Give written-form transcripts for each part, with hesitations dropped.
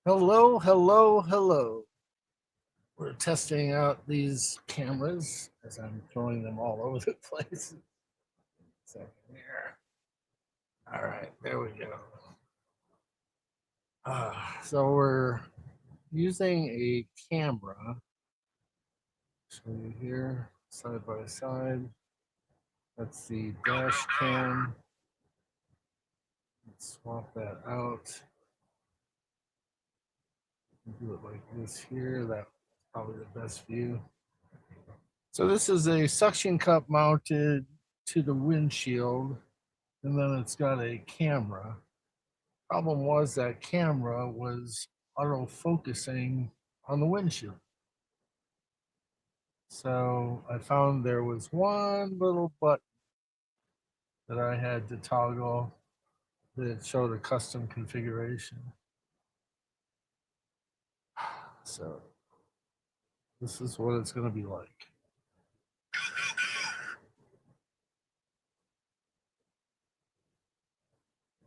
Hello, hello, hello. We're testing out these cameras as I'm throwing them all over the place. Second here. All right, there we go. So we're using a camera. Show you here, side by side. That's the dash cam. Let's swap that out. Do it like this here. That's probably the best view. So this is a suction cup mounted to the windshield, and then it's got a camera. Problem was that camera was auto focusing on the windshield. So I found there was one little button that I had to toggle that showed a custom configuration. So this is what it's going to be like.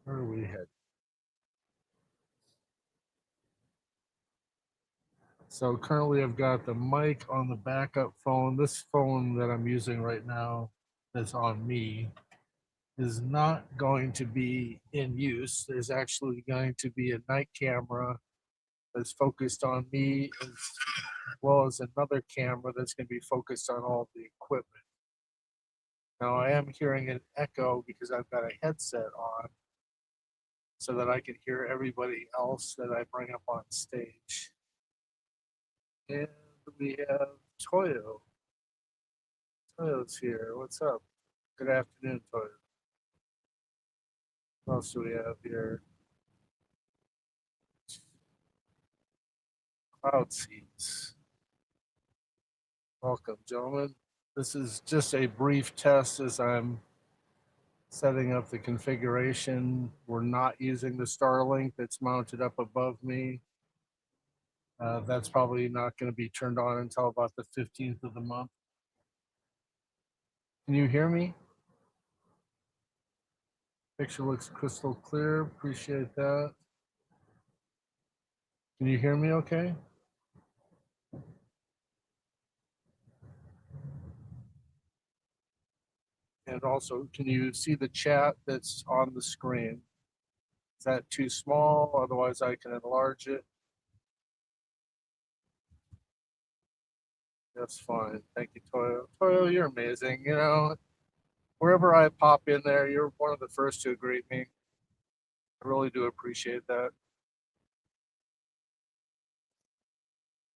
Where are we headed? So currently I've got the mic on the backup phone. This phone that I'm using right now that's on me is not going to be in use. There's actually going to be a night camera that's focused on me as well as another camera that's going to be focused on all the equipment. Now I am hearing an echo because I've got a headset on so that I can hear everybody else that I bring up on stage. And we have Toyo. Toyo's here. What's up? Good afternoon, Toyo. What else do we have here? Cloud Seeds. Welcome, gentlemen. This is just a brief test as I'm setting up the configuration. We're not using the Starlink that's mounted up above me. That's probably not going to be turned on until about the 15th of the month. Can you hear me? Picture looks crystal clear. Appreciate that. Can you hear me okay? And also, can you see the chat that's on the screen? Is that too small? Otherwise, I can enlarge it. That's fine. Thank you, Toyo. Toyo, you're amazing. You know, wherever I pop in there, you're one of the first to greet me. I really do appreciate that.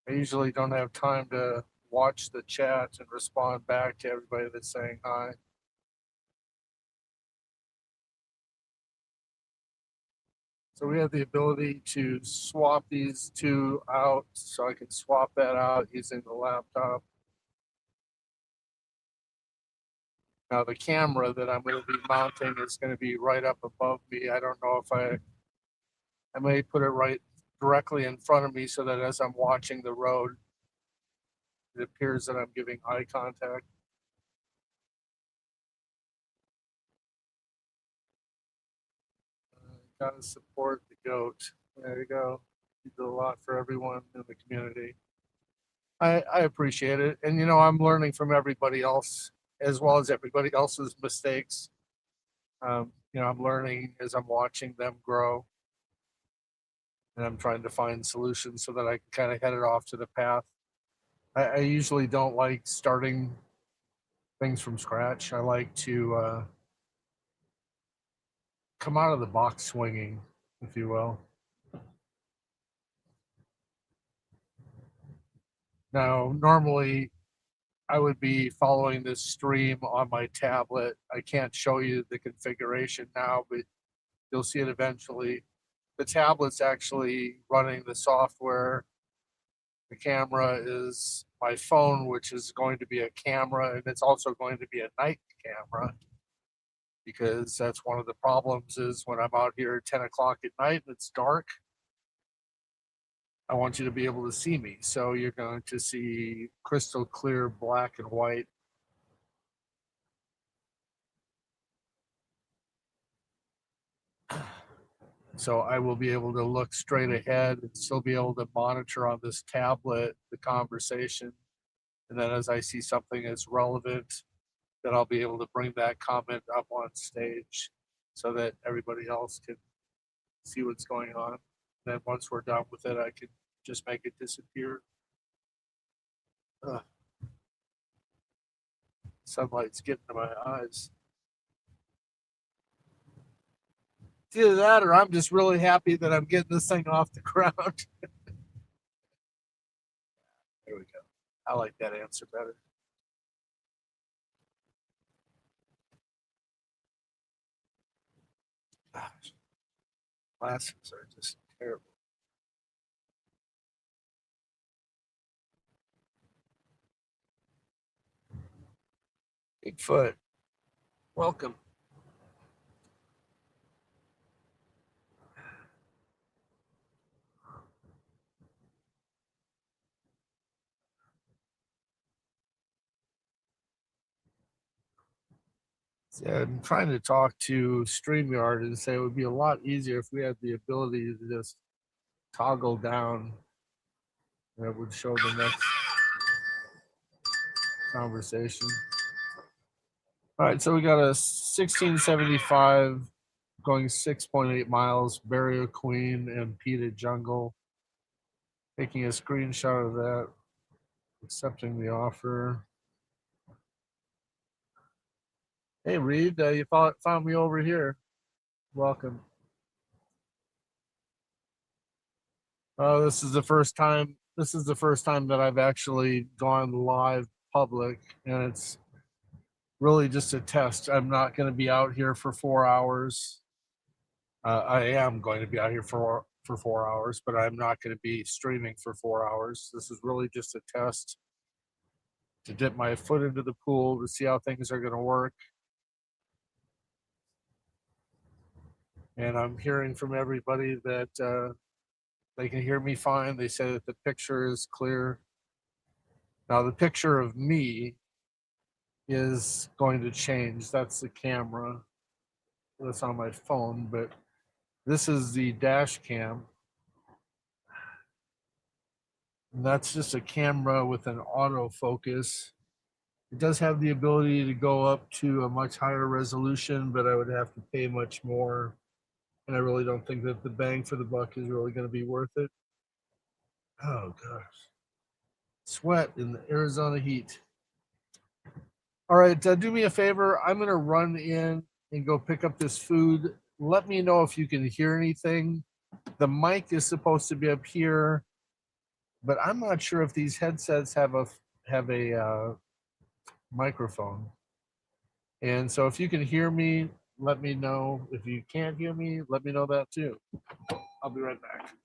I usually don't have time to watch the chat and respond back to everybody that's saying hi. So we have the ability to swap these two out. So I can swap that out using the laptop. Now the camera that I'm going to be mounting is going to be right up above me. I don't know if I may put it right directly in front of me so that as I'm watching the road, it appears that I'm giving eye contact. Gotta support the goat. There you go. You do a lot for everyone in the community. I appreciate it. And, you know, I'm learning from everybody else as well as everybody else's mistakes. You know, I'm learning as I'm watching them grow and I'm trying to find solutions so that I can kind of head it off to the path. I usually don't like starting things from scratch. I like to come out of the box swinging, if you will. Now, normally I would be following this stream on my tablet. I can't show you the configuration now, but you'll see it eventually. The tablet's actually running the software. The camera is my phone, which is going to be a camera, and it's also going to be a night camera because that's one of the problems is when I'm out here at 10 o'clock at night and it's dark, I want you to be able to see me. So you're going to see crystal clear black and white. So I will be able to look straight ahead and still be able to monitor on this tablet the conversation. And then as I see something that's relevant, then I'll be able to bring that comment up on stage so that everybody else can see what's going on. Then once we're done with it, I can just make it disappear. Ugh, sunlight's getting to my eyes. It's either that or I'm just really happy that I'm getting this thing off the ground. There we go. I like that answer better. Gosh, glasses are just terrible. Bigfoot, welcome. Yeah, I'm trying to talk to StreamYard and say it would be a lot easier if we had the ability to just toggle down and it would show the next conversation. All right, so we got a 1675 going 6.8 miles, Barrier Queen and Peta Jungle. Taking a screenshot of that, accepting the offer. Hey, Reed, you found me over here. Welcome. Oh, this is the first time. This is the first time that I've actually gone live public, and it's really just a test. I'm not going to be out here for 4 hours. I am going to be out here for 4 hours, but I'm not going to be streaming for 4 hours. This is really just a test to dip my foot into the pool to see how things are going to work. And I'm hearing from everybody that they can hear me fine. They say that the picture is clear. Now, the picture of me is going to change. That's the camera that's on my phone, but this is the dash cam. And that's just a camera with an autofocus. It does have the ability to go up to a much higher resolution, but I would have to pay much more. And I really don't think that the bang for the buck is really going to be worth it. Oh, gosh. Sweat in the Arizona heat. All right, do me a favor. I'm going to run in and go pick up this food. Let me know if you can hear anything. The mic is supposed to be up here, but I'm not sure if these headsets have a microphone. And so if you can hear me, let me know. If you can't hear me, let me know that too. I'll be right back.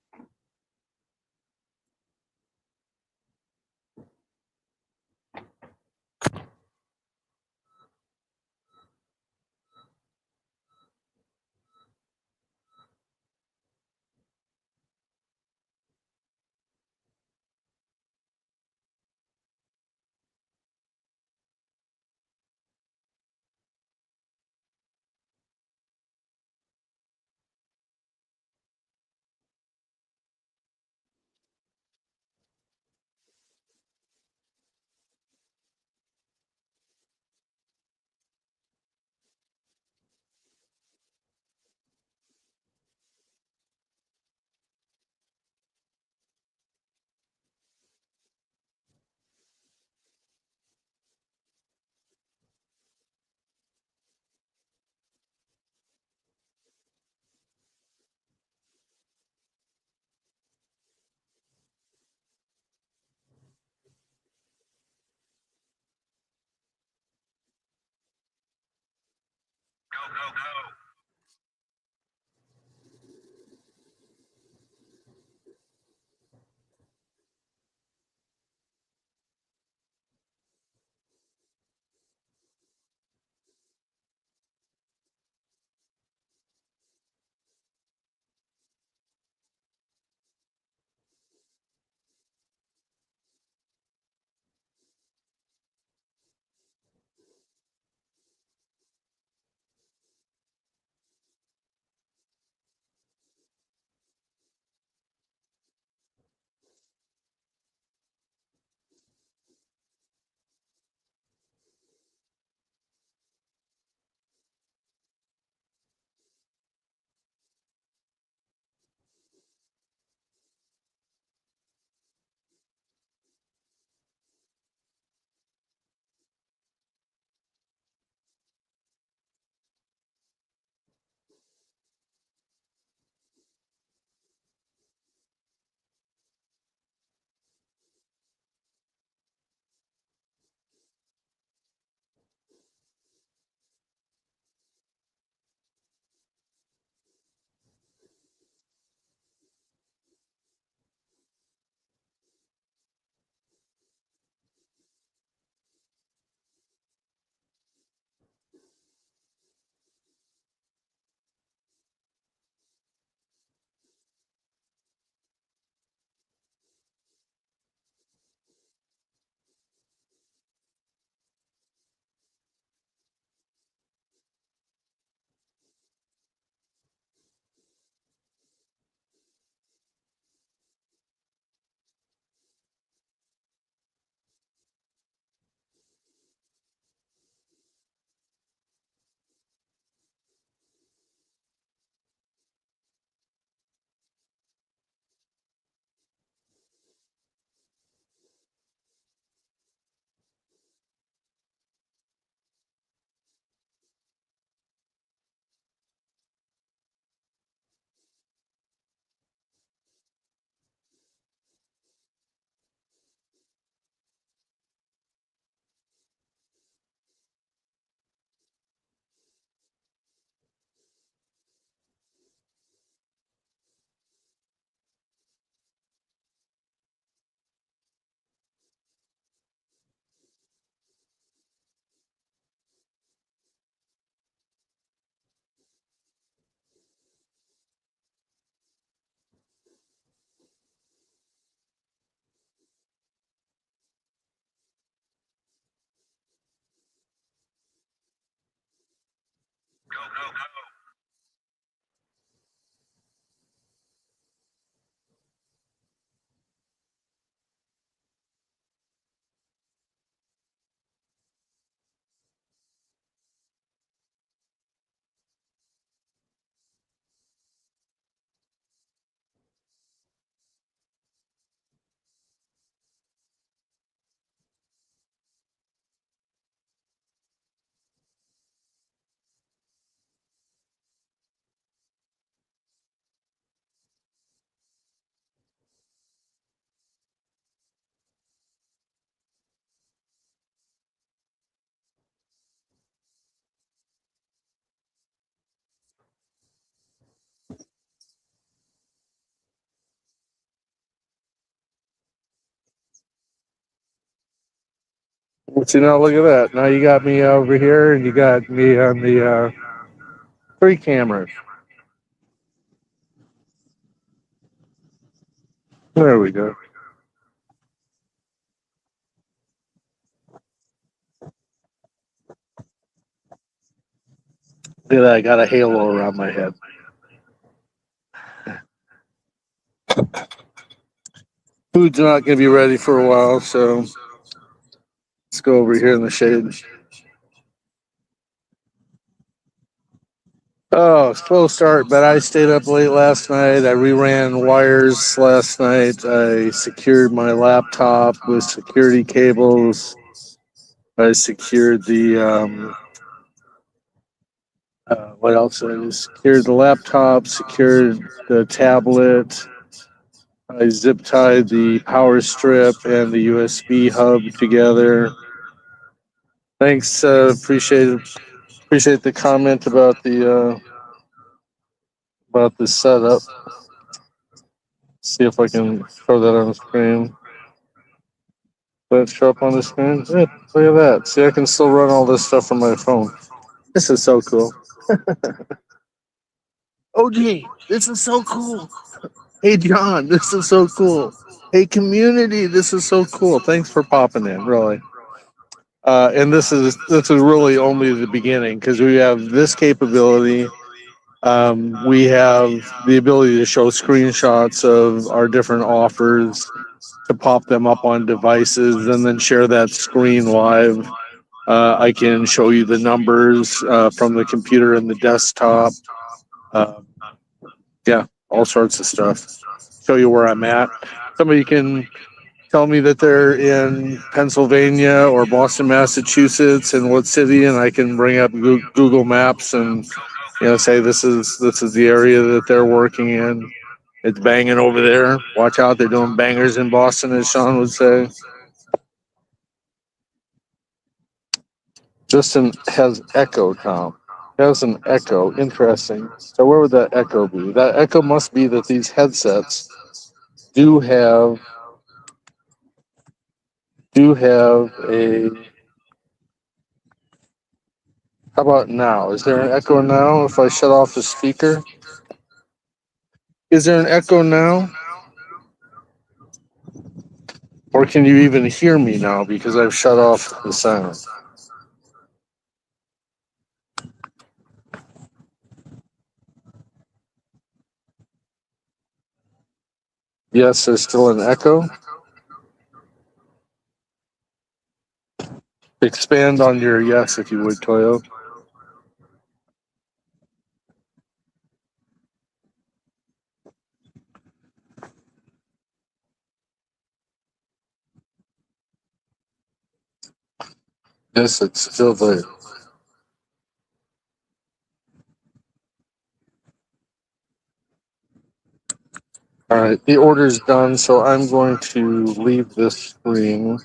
Go, go, go. See, now look at that. Now you got me over here, and you got me on the three cameras. There we go. Look at that. I got a halo around my head. Food's not going to be ready for a while, so let's go over here in the shade. Oh, slow start, but I stayed up late last night. I reran wires last night. I secured my laptop with security cables. I secured the what else? I secured the laptop, secured the tablet. I zip tied the power strip and the USB hub together. Thanks, appreciate the comment about the setup. See if I can throw that on the screen. Let it show up on the screen. Yeah, look at that. See, I can still run all this stuff from my phone. This is so cool. OG, this is so cool. Hey, John, this is so cool. Hey, community, this is so cool. Thanks for popping in, really. And this is really only the beginning because we have this capability. We have the ability to show screenshots of our different offers, to pop them up on devices, and then share that screen live. I can show you the numbers from the computer and the desktop. Yeah, all sorts of stuff. Show you where I'm at. Somebody can tell me that they're in Pennsylvania or Boston, Massachusetts, and what city, and I can bring up Google Maps and say this is the area that they're working in. It's banging over there. Watch out, they're doing bangers in Boston, as Sean would say. Justin has echo, Tom. Has an echo. Interesting. So where would that echo be? That echo must be that these headsets do have a. How about now? Is there an echo now if I shut off the speaker? Is there an echo now? Or can you even hear me now because I've shut off the sound? Yes, there's still an echo. Expand on your yes, if you would, Toyo. Yes, it's still there. All right, the order's done, so I'm going to leave this screen.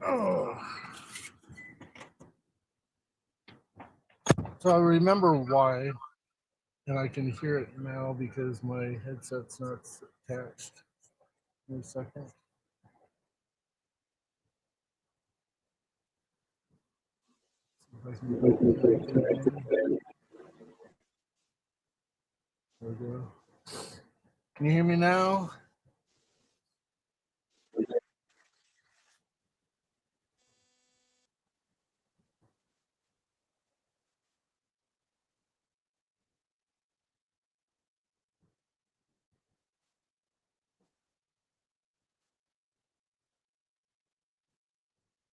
Oh. So I remember why, and I can hear it now because my headset's not attached. Give me a second. There we go. Can you hear me now?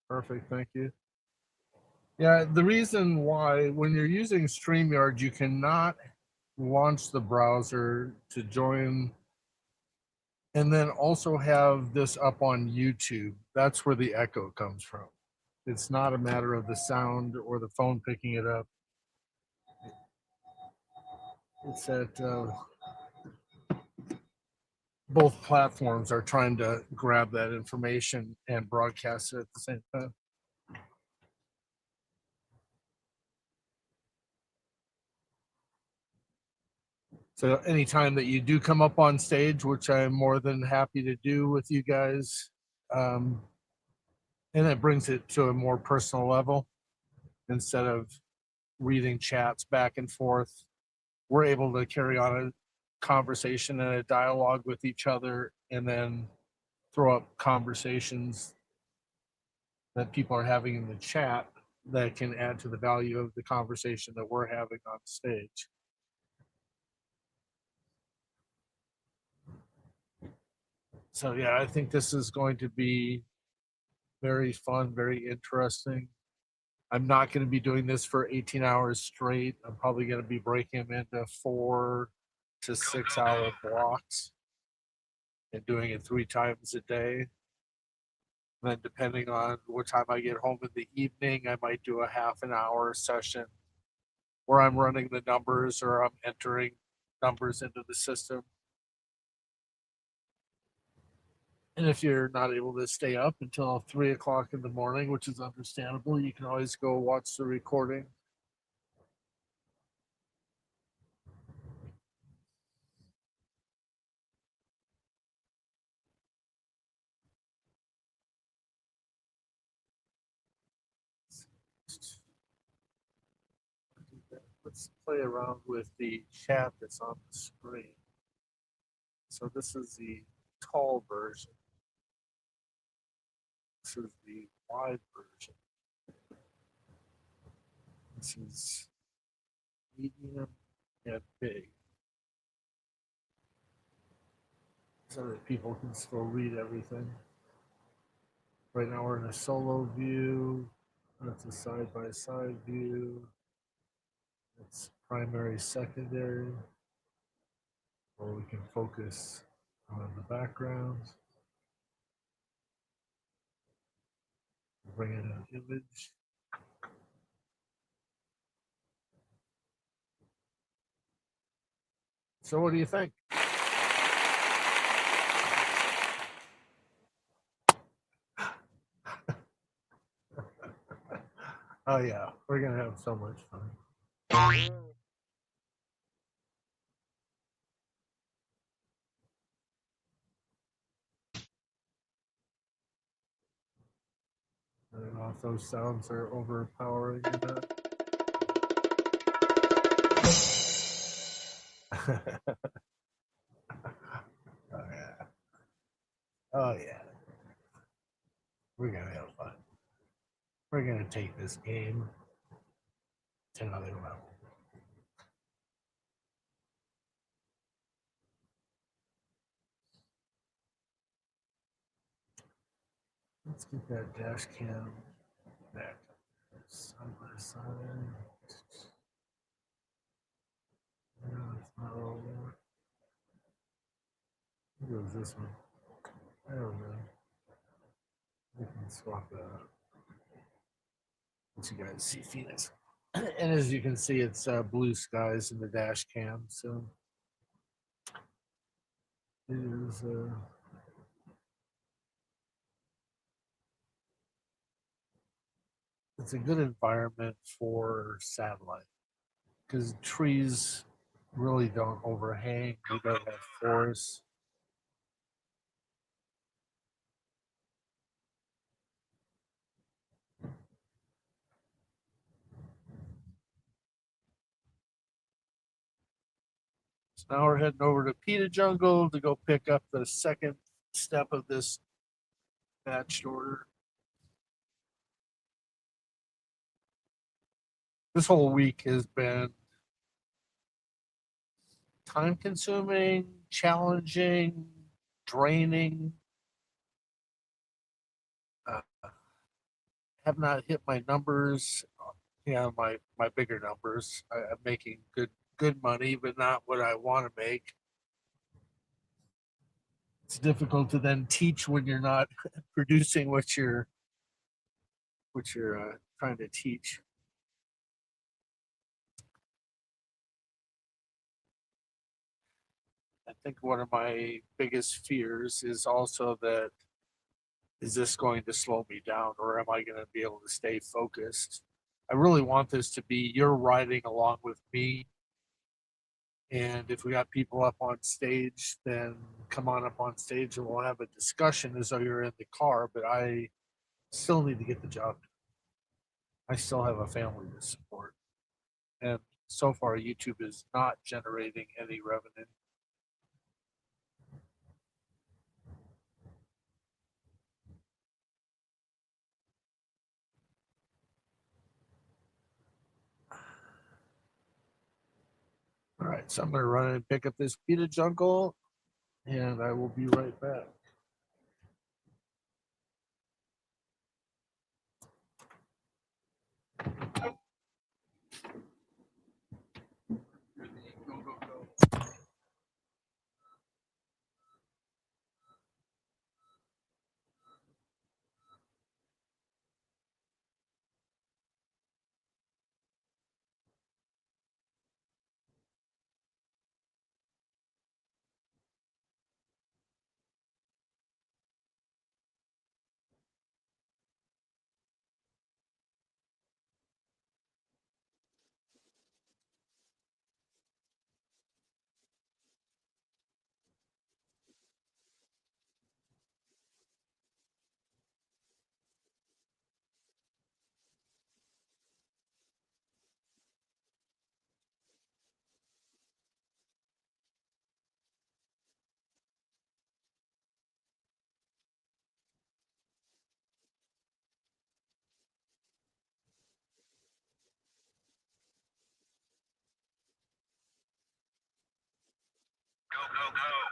Perfect. Thank you. Yeah, the reason why when you're using StreamYard, you cannot launch the browser to join and then also have this up on YouTube. That's where the echo comes from. It's not a matter of the sound or the phone picking it up. It's that both platforms are trying to grab that information and broadcast it at the same time. So anytime that you do come up on stage, which I'm more than happy to do with you guys, and it brings it to a more personal level instead of reading chats back and forth. We're able to carry on a conversation and a dialogue with each other and then throw up conversations that people are having in the chat that can add to the value of the conversation that we're having on stage. So yeah, I think this is going to be very fun, very interesting. I'm not going to be doing this for 18 hours straight. I'm probably going to be breaking them into 4 to 6 hour blocks and doing it 3 times a day. And then depending on what time I get home in the evening, I might do a half an hour session where I'm running the numbers or I'm entering numbers into the system. And if you're not able to stay up until 3 o'clock in the morning, which is understandable, you can always go watch the recording. Let's play around with the chat that's on the screen. So this is the tall version. This is the wide version. This is medium and big. So that people can still read everything. Right now we're in a solo view. That's a side-by-side view. It's primary, secondary. Or we can focus on the background. Bring in an image. So what do you think? Oh yeah, we're gonna have so much fun. I don't know if those sounds are overpowering or not. Oh yeah. Oh yeah. We're gonna have fun. We're gonna take this game to another level. Let's get that dash cam back side by side. No, it's not over. Who goes this one? There we go. We can swap that up. Let you guys see Phoenix. And as you can see, it's blue skies in the dash cam. So it is. It's a good environment for satellite because trees really don't overhang. We don't have forests. So now we're heading over to Pita Jungle to go pick up the second step of this batched order. This whole week has been time consuming, challenging, draining. Uh, have not hit my numbers, my bigger numbers. I'm making good money, but not what I want to make. It's difficult to then teach when you're not producing what you're trying to teach. I think one of my biggest fears is also that is this going to slow me down or am I going to be able to stay focused? I really want this to be you're riding along with me. And if we got people up on stage, then come on up on stage and we'll have a discussion as though you're in the car. But I still need to get the job done. I still have a family to support. And so far, YouTube is not generating any revenue. All right, so I'm going to run and pick up this Pita Jungle, and I will be right back. Go, go, go. Go, go, go.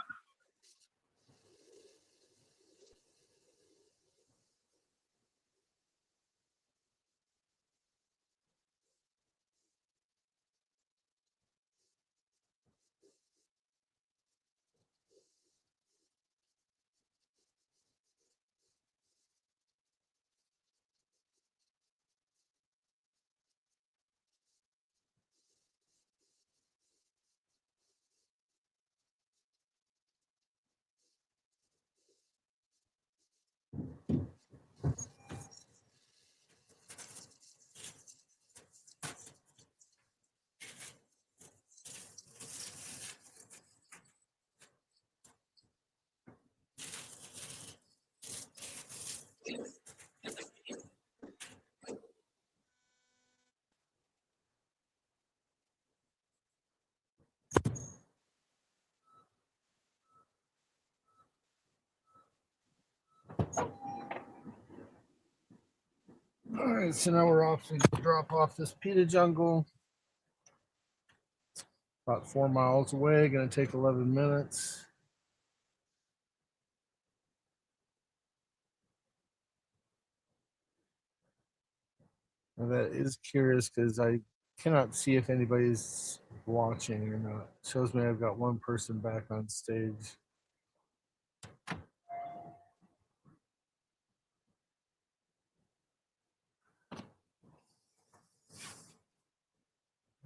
All right, so now we're off to drop off this PETA jungle. About 4 miles away, gonna take 11 minutes. And that is curious because I cannot see if anybody's watching or not. It shows me I've got one person back on stage.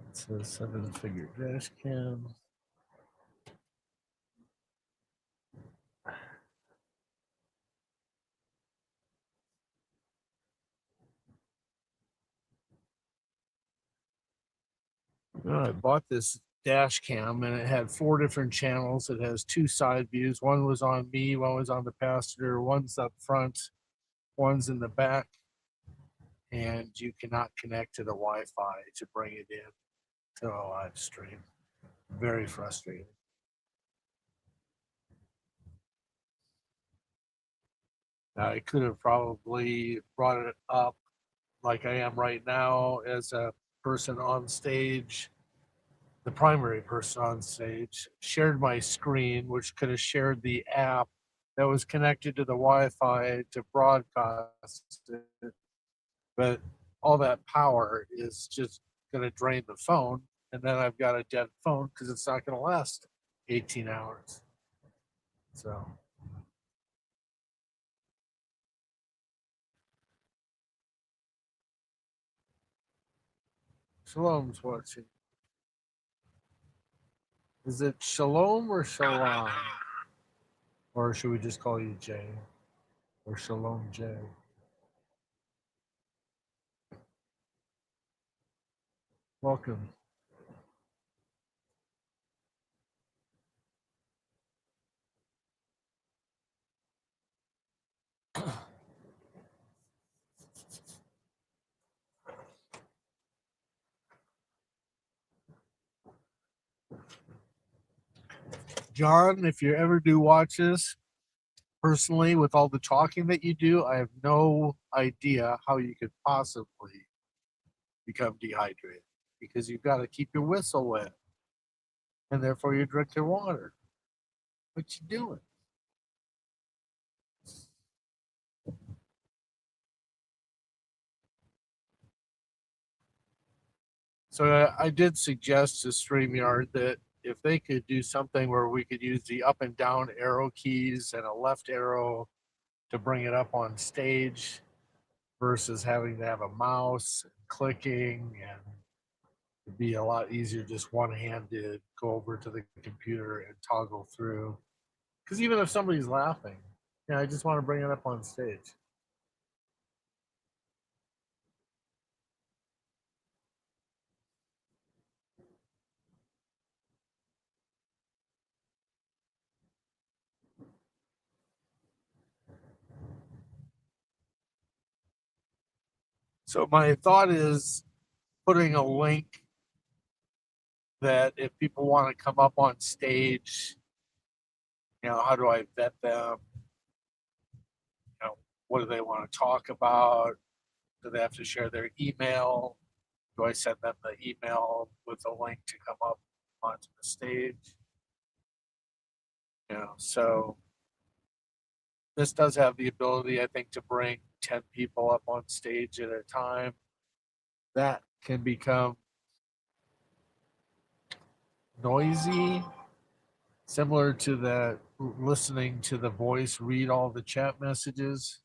It's a 7-figure dash cam. I bought this dash cam and it had 4 different channels. It has 2 side views. One was on me, one was on the passenger, one's up front, one's in the back. And you cannot connect to the Wi-Fi to bring it in to a live stream. Very frustrating. I could have probably brought it up like I am right now as a person on stage, the primary person on stage, shared my screen, which could have shared the app that was connected to the Wi-Fi to broadcast it. But all that power is just going to drain the phone. And then I've got a dead phone because it's not going to last 18 hours. So. Shalom's watching. Is it Shalom or Shalom? Or should we just call you Jay? Or Shalom Jay? Welcome. John, if you ever do watch this, personally, with all the talking that you do, I have no idea how you could possibly become dehydrated because you've got to keep your whistle wet and therefore you drink your water. What you doing? So I did suggest to StreamYard that if they could do something where we could use the up and down arrow keys and a left arrow to bring it up on stage versus having to have a mouse clicking, and it'd be a lot easier just one handed go over to the computer and toggle through. Because even if somebody's laughing, I just want to bring it up on stage. So my thought is putting a link that if people want to come up on stage, how do I vet them? What do they want to talk about? Do they have to share their email? Do I send them the email with a link to come up onto the stage? So this does have the ability, I think, to bring 10 people up on stage at a time. That can become noisy, similar to the listening to the voice read all the chat messages.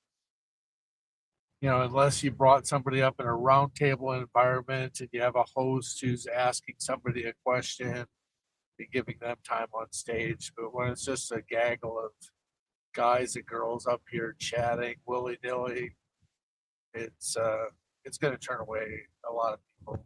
Unless you brought somebody up in a roundtable environment and you have a host who's asking somebody a question and giving them time on stage. But when it's just a gaggle of guys and girls up here chatting willy-nilly, it's going to turn away a lot of people.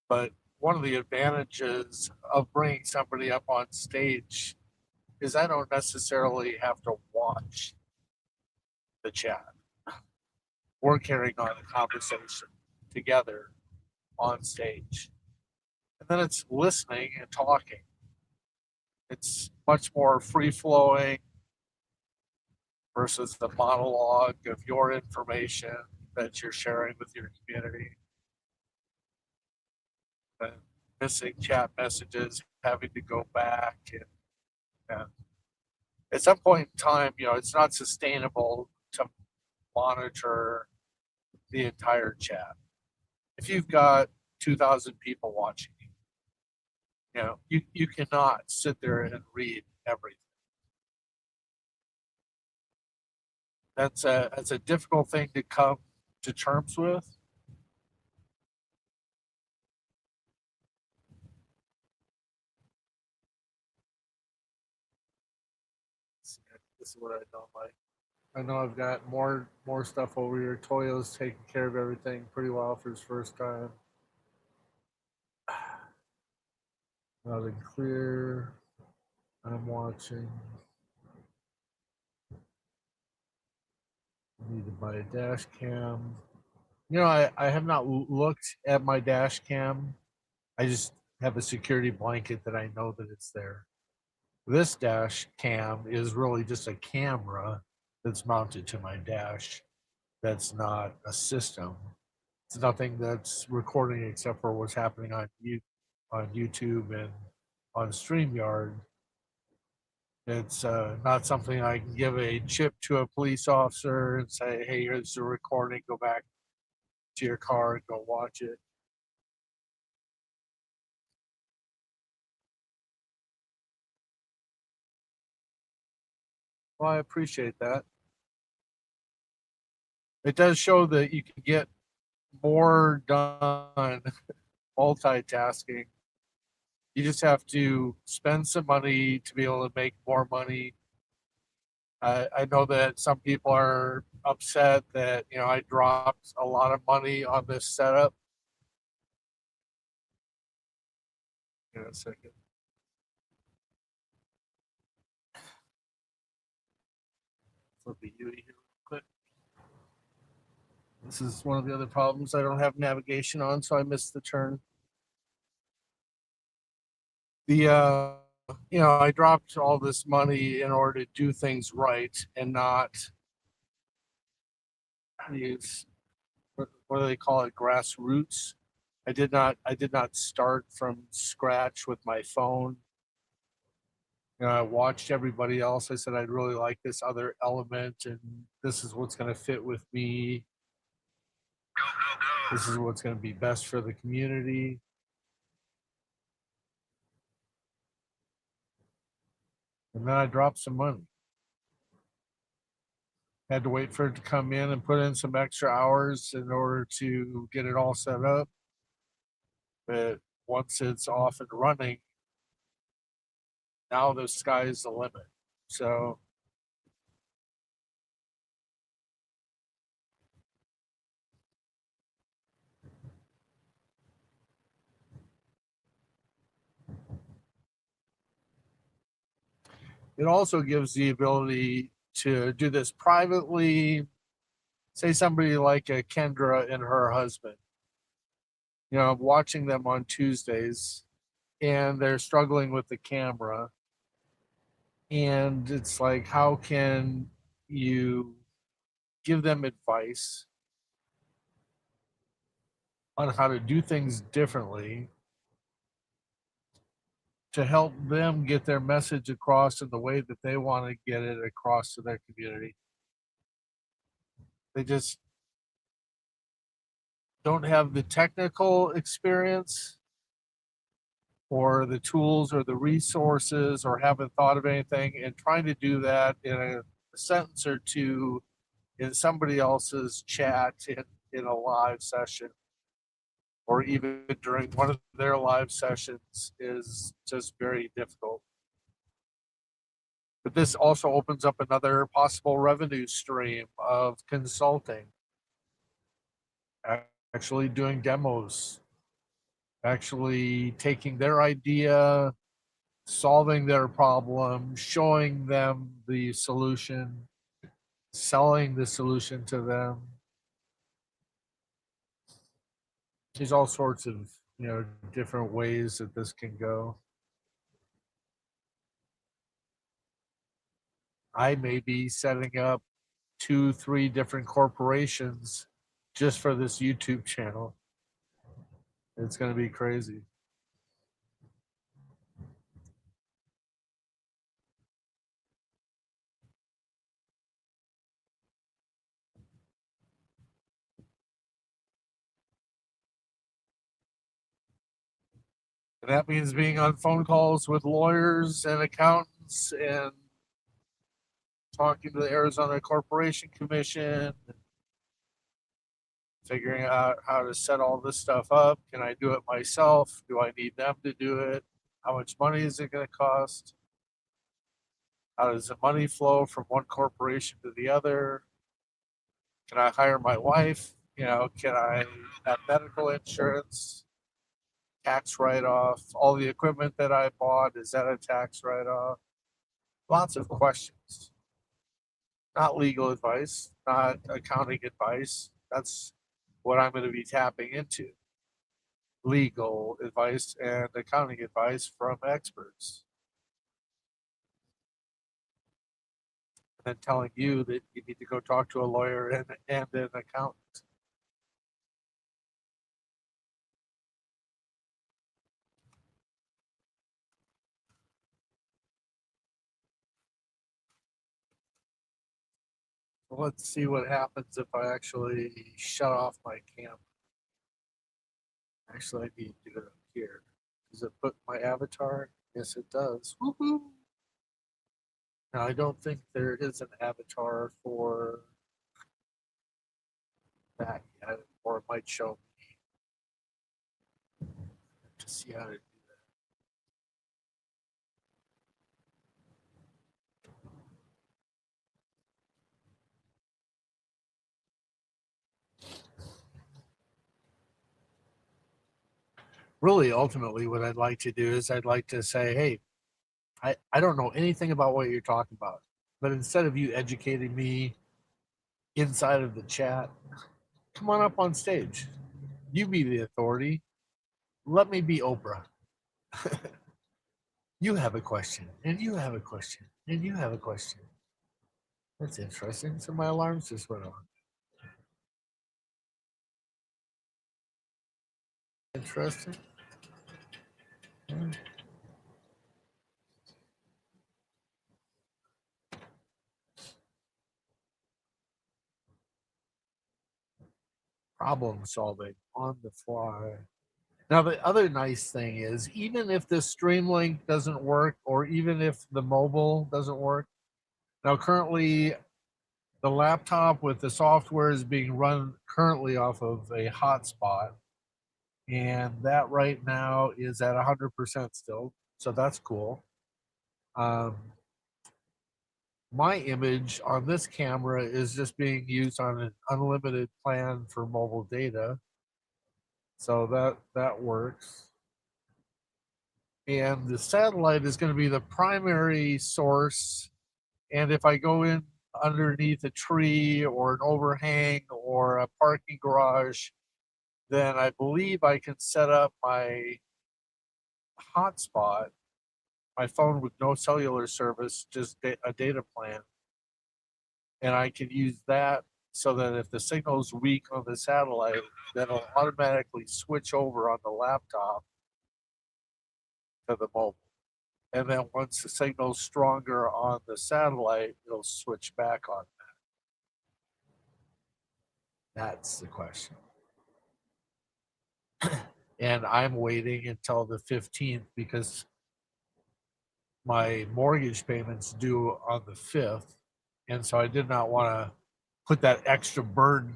But one of the advantages of bringing somebody up on stage is I don't necessarily have to watch the chat. We're carrying on the conversation together on stage. And then it's listening and talking. It's much more free flowing versus the monologue of your information that you're sharing with your community. And missing chat messages, having to go back, and at some point in time, it's not sustainable to monitor the entire chat. If you've got 2,000 people watching you cannot sit there and read everything. That's a difficult thing to come to terms with. This is what I don't like. I know I've got more stuff over here. Toyo's taking care of everything pretty well for his first time. Loud and clear. I'm watching. I need to buy a dash cam. I have not looked at my dash cam. I just have a security blanket that I know that it's there. This dash cam is really just a camera that's mounted to my dash. That's not a system. It's nothing that's recording except for what's happening on YouTube and on StreamYard. It's not something I can give a chip to a police officer and say, hey, here's the recording, go back to your car and go watch it. Well, I appreciate that. It does show that you can get more done multitasking. You just have to spend some money to be able to make more money. I know that some people are upset that I dropped a lot of money on this setup. In a second. Flip the UE here real quick. This is one of the other problems. I don't have navigation on, so I missed the turn. I dropped all this money in order to do things right and not use what do they call it, grassroots. I did not start from scratch with my phone. I watched everybody else. I said I'd really like this other element, and this is what's going to fit with me. This is what's going to be best for the community. And then I dropped some money. Had to wait for it to come in and put in some extra hours in order to get it all set up. But once it's off and running, now the sky's the limit. So it also gives the ability to do this privately. Say somebody like a Kendra and her husband. I'm watching them on Tuesdays and they're struggling with the camera. And it's like, how can you give them advice on how to do things differently to help them get their message across in the way that they want to get it across to their community? They just don't have the technical experience or the tools or the resources or haven't thought of anything, and trying to do that in a sentence or two in somebody else's chat in a live session or even during one of their live sessions is just very difficult. But this also opens up another possible revenue stream of consulting, actually doing demos, actually taking their idea, solving their problem, showing them the solution, selling the solution to them. There's all sorts of different ways that this can go. I may be setting up 2, 3 different corporations just for this YouTube channel. It's going to be crazy. And that means being on phone calls with lawyers and accountants and talking to the Arizona Corporation Commission, figuring out how to set all this stuff up. Can I do it myself? Do I need them to do it? How much money is it going to cost? How does the money flow from one corporation to the other? Can I hire my wife? Can I have medical insurance, tax write off? All the equipment that I bought, is that a tax write off? Lots of questions. Not legal advice, not accounting advice. That's what I'm going to be tapping into. Legal advice and accounting advice from experts. And then telling you that you need to go talk to a lawyer and an accountant. Let's see what happens if I actually shut off my camera. Actually, I need to do it up here. Does it put my avatar? Yes, it does. Woohoo! Now, I don't think there is an avatar for that yet, or it might show me to see how to do that. Really, ultimately, what I'd like to do is I'd like to say, hey, I don't know anything about what you're talking about, but instead of you educating me inside of the chat, come on up on stage. You be the authority. Let me be Oprah. You have a question, and you have a question, and you have a question. That's interesting. So my alarms just went on. Interesting. Problem solving on the fly. Now, the other nice thing is, even if the Streamlink doesn't work, or even if the mobile doesn't work, now currently the laptop with the software is being run currently off of a hotspot, and that right now is at 100% still. So that's cool. Um, my image on this camera is just being used on an unlimited plan for mobile data. So that works. And the satellite is going to be the primary source. And if I go in underneath a tree or an overhang or a parking garage, then I believe I can set up my hotspot, my phone with no cellular service, just a data plan. And I can use that so that if the signal's weak on the satellite, then it'll automatically switch over on the laptop to the mobile. And then once the signal's stronger on the satellite, it'll switch back on that. That's the question. And I'm waiting until the 15th because my mortgage payment's due on the 5th. And so I did not want to put that extra burden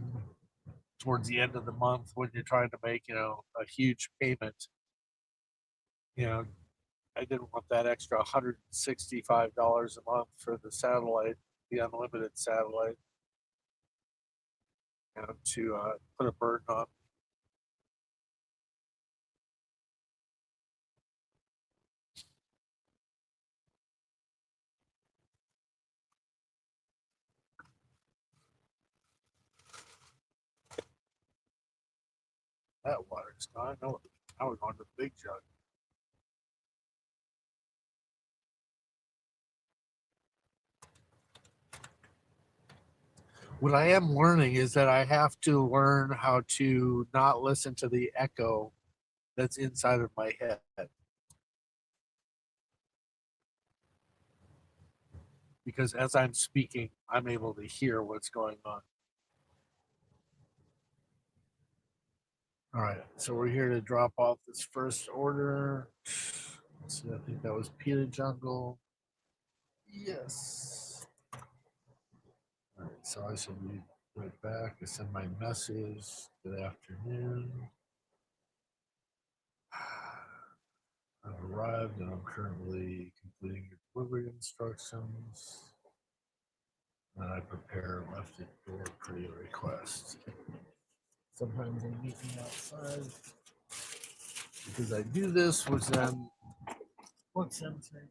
towards the end of the month when you're trying to make, a huge payment. I didn't want that extra $165 a month for the satellite, the unlimited satellite, to put a burden on. That water's gone. No, now we're going to the big jug. What I am learning is that I have to learn how to not listen to the echo that's inside of my head. Because as I'm speaking, I'm able to hear what's going on. All right, so we're here to drop off this first order. Let's see, I think that was Peter Jungle. Yes. All right, so I should be right back. I send my message. Good afternoon. I've arrived and I'm currently completing your delivery instructions. And I prepare left at door per your request. Sometimes they meet me outside because I do this, which then what's them saying?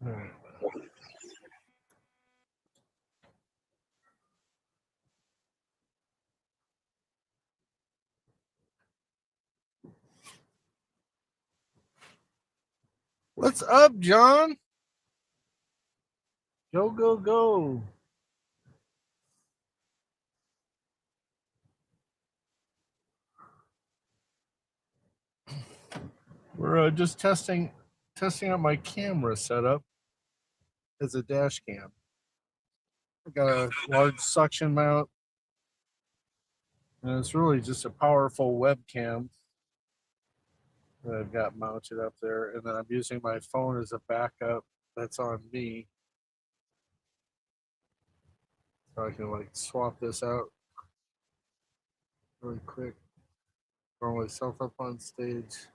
All right. What's up, John? Go, go, go. We're just testing out my camera setup as a dash cam. I got a large suction mount, and it's really just a powerful webcam that I've got mounted up there. And then I'm using my phone as a backup that's on me. So I can like swap this out really quick. Throw myself up on stage.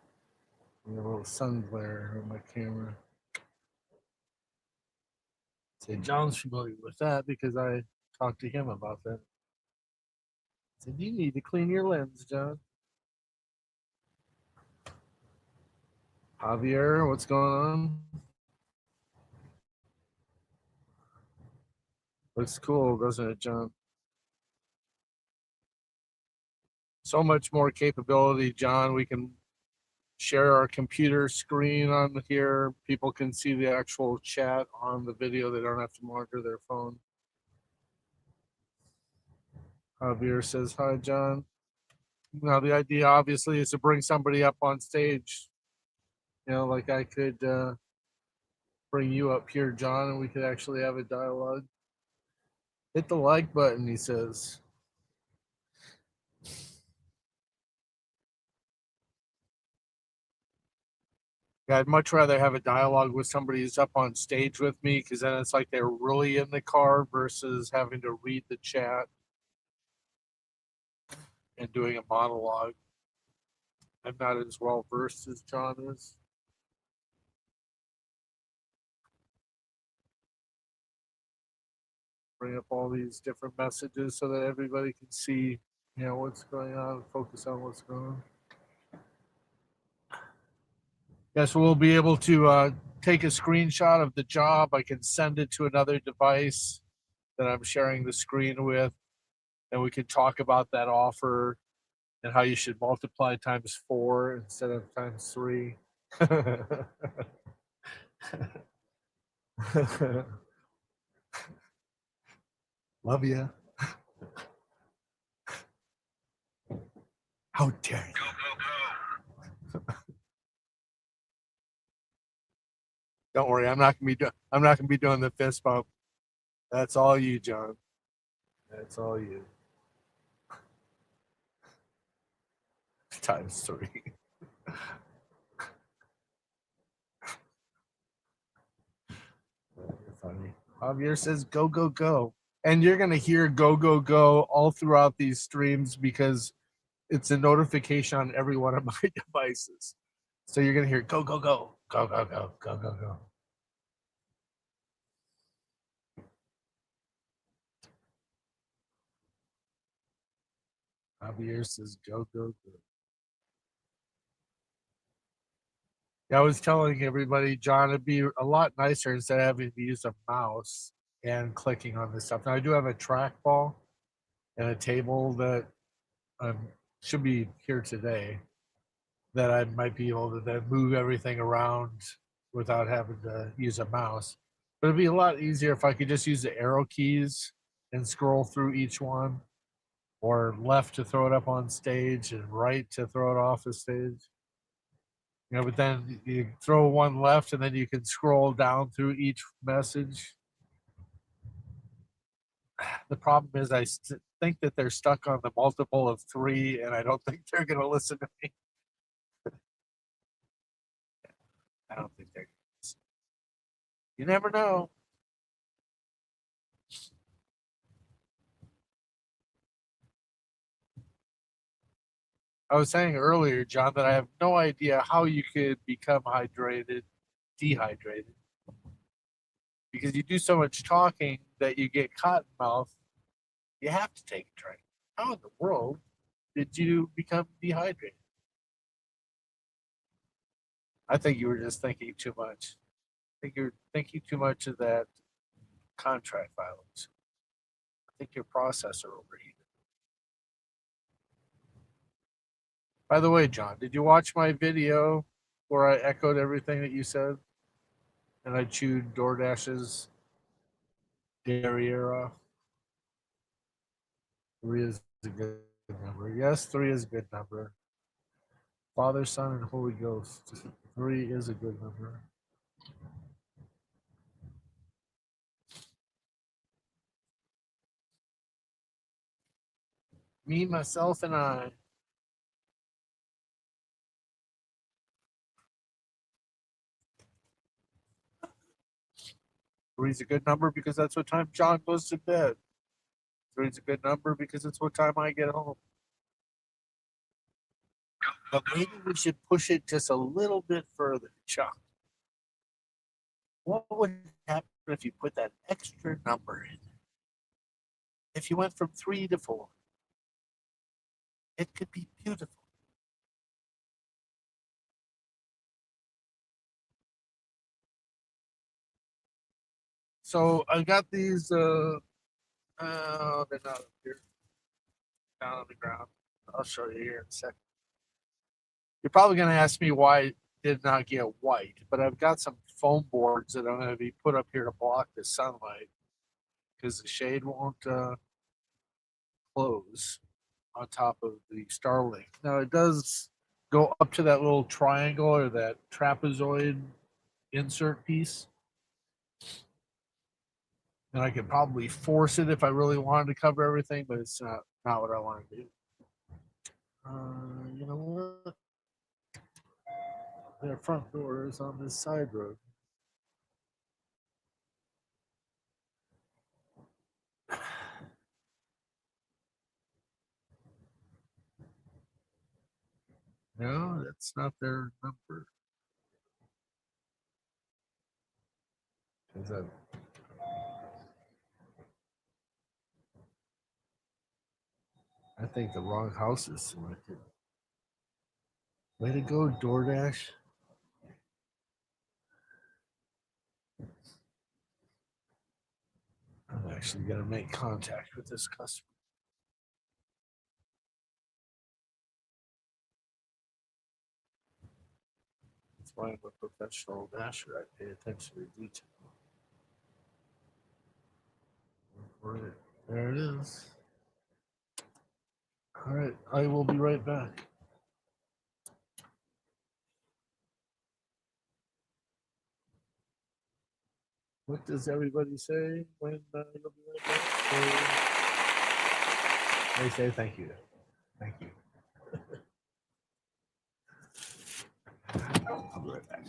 And a little sun glare on my camera. Say John's familiar with that because I talked to him about that. I said, you need to clean your lens, John. Javier, what's going on? Looks cool, doesn't it, John? So much more capability, John. We can share our computer screen on here. People can see the actual chat on the video. They don't have to monitor their phone. Javier says, hi, John. Now, the idea obviously is to bring somebody up on stage. You know, like I could bring you up here, John, and we could actually have a dialogue. Hit the like button, he says. Yeah, I'd much rather have a dialogue with somebody who's up on stage with me because then it's like they're really in the car versus having to read the chat and doing a monologue. I'm not as well versed as John is. Bring up all these different messages so that everybody can see, you know, what's going on, focus on what's going on. Yes, we'll be able to take a screenshot of the job. I can send it to another device that I'm sharing the screen with, and we can talk about that offer and how you should multiply times 4 instead of times 3. Love you. How dare you? Don't worry, I'm not gonna be doing the fist bump. That's all you, John. That's all you. times 3. Funny. Javier says go go go, and you're gonna hear go go go all throughout these streams because it's a notification on every one of my devices. So you're gonna hear go go go go go go go go go. Javier says go go go. Yeah, I was telling everybody, John, it'd be a lot nicer instead of having to use a mouse and clicking on this stuff. Now I do have a trackball and a table that should be here today that I might be able to then move everything around without having to use a mouse. But it'd be a lot easier if I could just use the arrow keys and scroll through each one, or left to throw it up on stage and right to throw it off the stage. You know, but then you throw one left and then you can scroll down through each message. The problem is I think that they're stuck on the multiple of 3, and I don't think they're going to listen to me. I don't think they're. You never know. I was saying earlier, John, that I have no idea how you could become dehydrated, because you do so much talking that you get cotton mouth. You have to take a drink. How in the world did you become dehydrated? I think you were just thinking too much. I think you're thinking too much of that contract violence. I think your processor overheated. By the way, John, did you watch my video where I echoed everything that you said? And I chewed DoorDash's derriere off? 3 is a good number. Yes, 3 is a good number. Father, Son, and Holy Ghost. 3 is a good number. Me, myself, and I. 3 is a good number because that's what time John goes to bed. 3 is a good number because it's what time I get home. But maybe we should push it just a little bit further, Chuck. What would happen if you put that extra number in? If you went from 3 to 4, it could be beautiful. So I got these. They're not up here, down on the ground. I'll show you here in a second. You're probably going to ask me why it did not get white, but I've got some foam boards that I'm going to be put up here to block the sunlight because the shade won't close on top of the Starlink. Now it does go up to that little triangle or that trapezoid insert piece. And I could probably force it if I really wanted to cover everything, but it's not what I want to do. You know what? Their front door is on this side road. No, that's not their number. Is that? I think the wrong house is selected. Way to go, DoorDash. I'm actually going to make contact with this customer. That's why I'm a professional dasher. I pay attention to detail. Right, there it is. All right, I will be right back. What does everybody say when you'll be right back? They say thank you. Thank you. I'll be right back.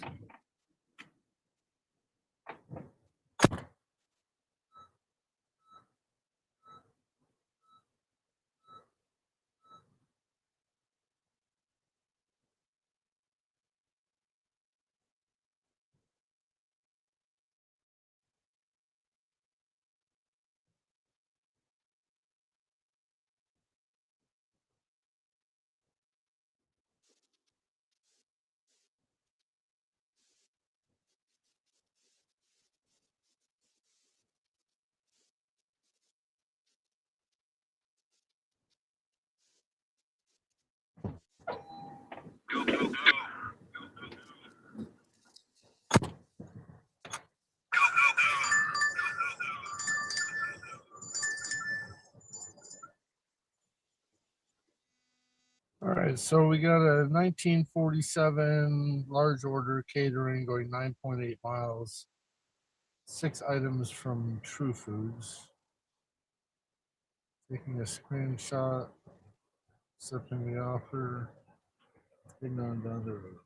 All right, so we got a 1947 large order catering going 9.8 miles. 6 items from True Foods. Taking a screenshot, accepting the offer, heading on down the road.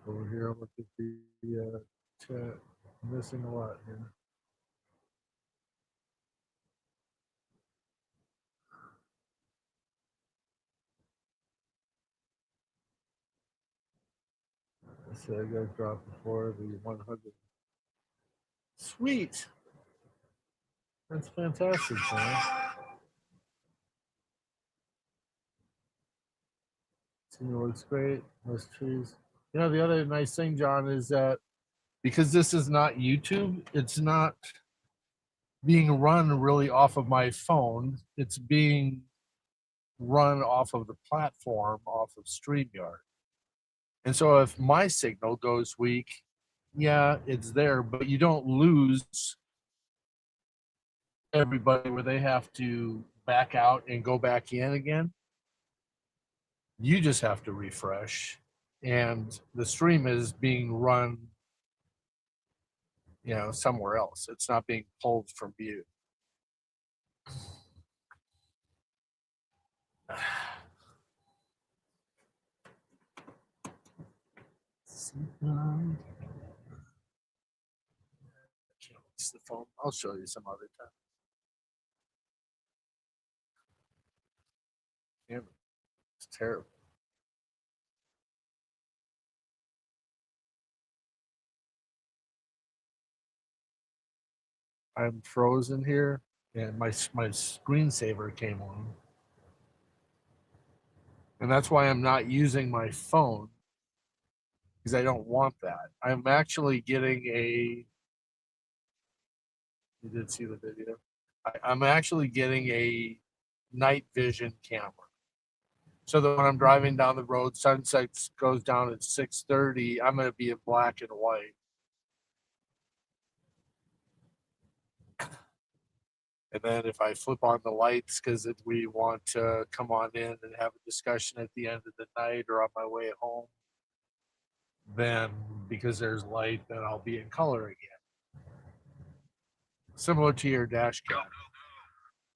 Over here, I'm looking at the chat. Missing a lot here. I said I got dropped before the 100. Sweet. That's fantastic, man. Senior looks great. Nice trees. You know, the other nice thing, John, is that because this is not YouTube, it's not being run really off of my phone. It's being run off of the platform, off of StreamYard. And so if my signal goes weak, yeah, it's there, but you don't lose everybody where they have to back out and go back in again. You just have to refresh, and the stream is being run, you know, somewhere else. It's not being pulled from view. It's the phone. I'll show you some other time. Yeah, it's terrible. I'm frozen here, and my screensaver came on, and that's why I'm not using my phone, because I don't want that. I'm actually getting a. You did see the video. I'm actually getting a night vision camera, so that when I'm driving down the road, sunset goes down at 6:30. I'm going to be in black and white. And then if I flip on the lights because we want to come on in and have a discussion at the end of the night or on my way home, then because there's light, then I'll be in color again. Similar to your dash cam.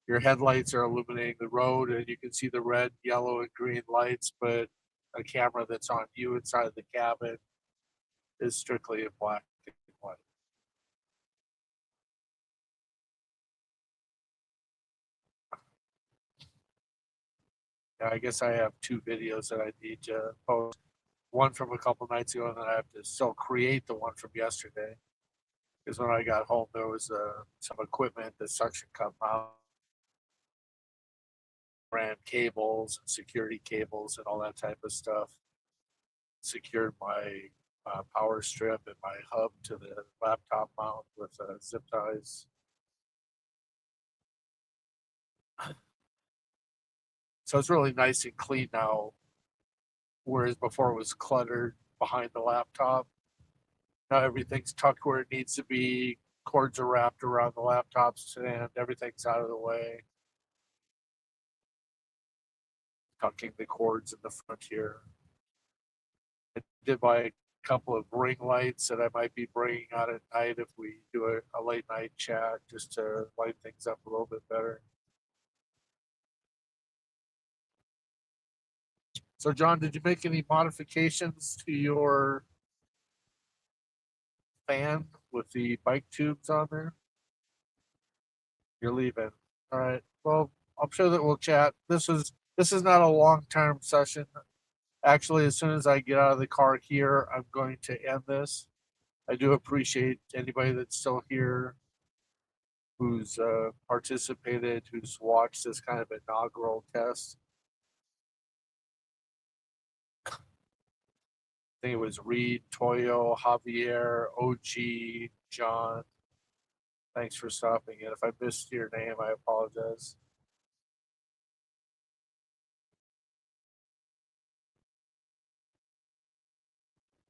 Your headlights are illuminating the road and you can see the red, yellow, and green lights, but a camera that's on you inside of the cabin is strictly in black and white. I guess I have 2 videos that I need to post. One from a couple nights ago, and then I have to still create the one from yesterday. Because when I got home, there was some equipment, the suction cup mount, ran cables and security cables and all that type of stuff. Secured my power strip and my hub to the laptop mount with zip ties. So it's really nice and clean now, whereas before it was cluttered behind the laptop. Now everything's tucked where it needs to be. Cords are wrapped around the laptops and everything's out of the way. Tucking the cords in the front here. I did buy a couple of ring lights that I might be bringing out at night if we do a late night chat, just to light things up a little bit better. So, John, did you make any modifications to your fan with the bike tubes on there? You're leaving. All right. Well, I'm sure that we'll chat. This is not a long term session. Actually, as soon as I get out of the car here, I'm going to end this. I do appreciate anybody that's still here, who's participated, who's watched this kind of inaugural test. I think it was Reed, Toyo, Javier, OG, John. Thanks for stopping in. If I missed your name, I apologize.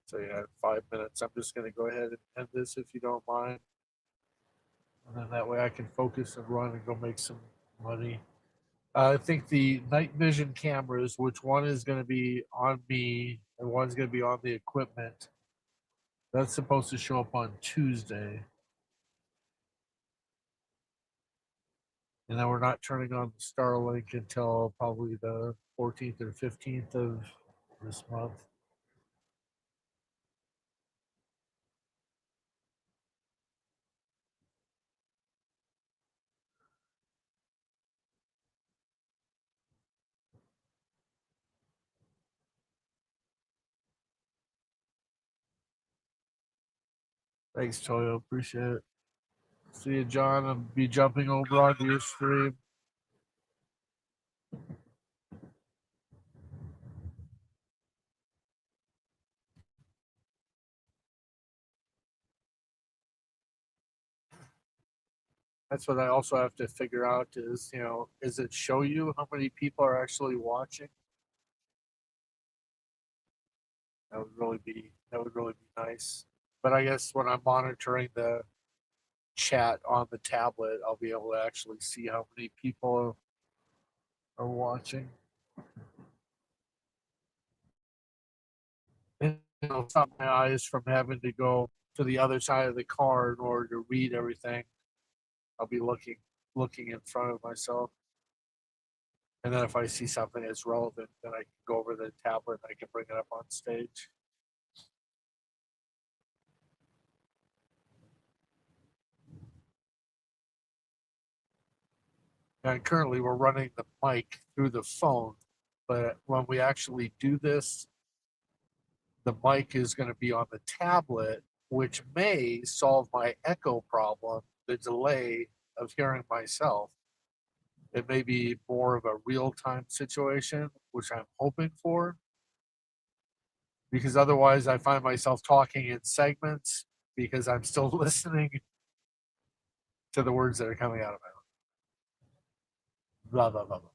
So you had 5 minutes. I'm just going to go ahead and end this if you don't mind. And then that way I can focus and run and go make some money. I think the night vision cameras, which one is going to be on me and one's going to be on the equipment, that's supposed to show up on Tuesday. And then we're not turning on the Starlink until probably the 14th or 15th of this month. Thanks, Toyo. Appreciate it. See you, John. I'll be jumping over onto your stream. That's what I also have to figure out is, is it show you how many people are actually watching? That would really be nice. But I guess when I'm monitoring the chat on the tablet, I'll be able to actually see how many people are watching. And it'll stop my eyes from having to go to the other side of the car in order to read everything. I'll be looking in front of myself. And then if I see something that's relevant, then I can go over the tablet and I can bring it up on stage. And currently we're running the mic through the phone, but when we actually do this, the mic is going to be on the tablet, which may solve my echo problem, the delay of hearing myself. It may be more of a real time situation, which I'm hoping for, because otherwise I find myself talking in segments because I'm still listening to the words that are coming out of my mouth. Blah, blah, blah, blah.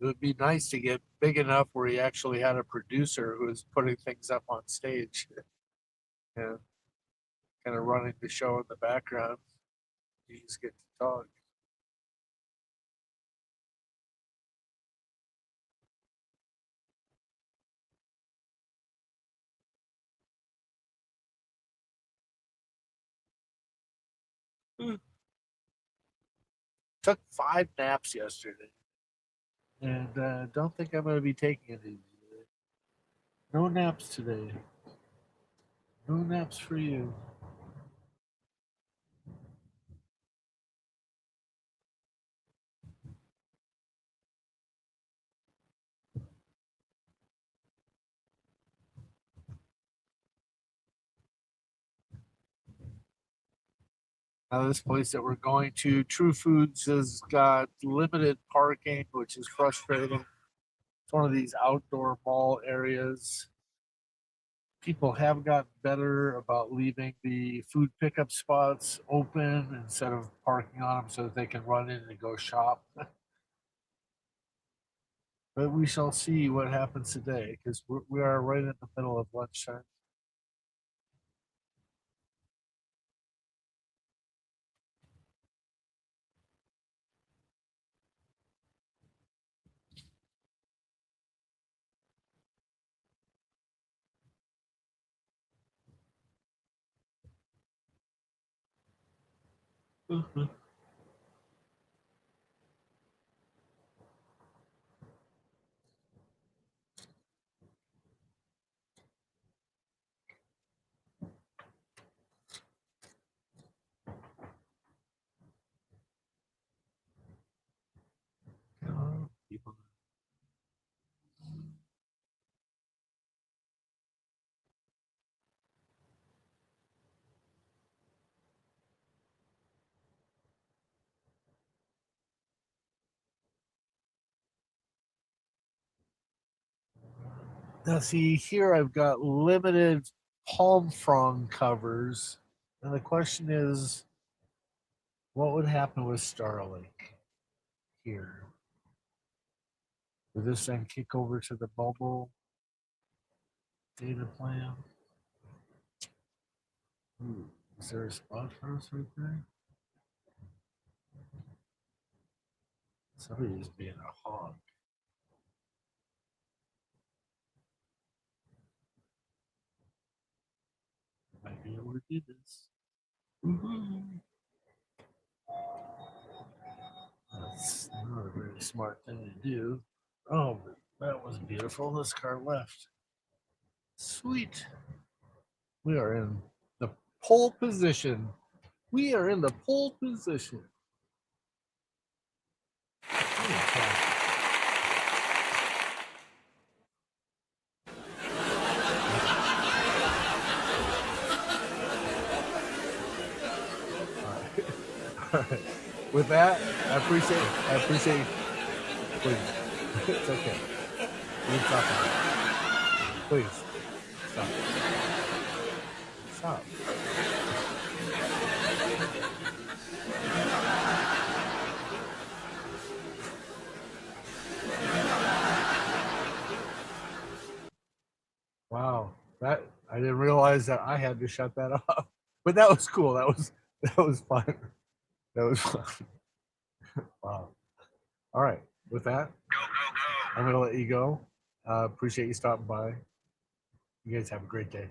It would be nice to get big enough where he actually had a producer who was putting things up on stage and kind of running the show in the background. You just get to talk. Took 5 naps yesterday, and don't think I'm going to be taking it easy today. No naps today. No naps for you. Now, this place that we're going to, True Foods, has got limited parking, which is frustrating. It's one of these outdoor mall areas. People have gotten better about leaving the food pickup spots open instead of parking on them so that they can run in and go shop. But we shall see what happens today because we are right in the middle of lunchtime. People. Now, see, here I've got limited palm frond covers. And the question is, what would happen with Starlink here? Would this then kick over to the mobile data plan? Ooh, is there a spot for us right there? Somebody is being a hog. Might be able to do this. Woo-hoo. That's not a very smart thing to do. Oh, but that was beautiful. This car left. Sweet. We are in the pole position. We are in the pole position. Okay. All right. With that, I appreciate please. It's okay. You can stop now. Please. Stop. Stop. Wow. That I didn't realize that I had to shut that off. But that was cool. That was fun. That was fun. Wow. All right. With that, I'm gonna let you go. Appreciate you stopping by. You guys have a great day.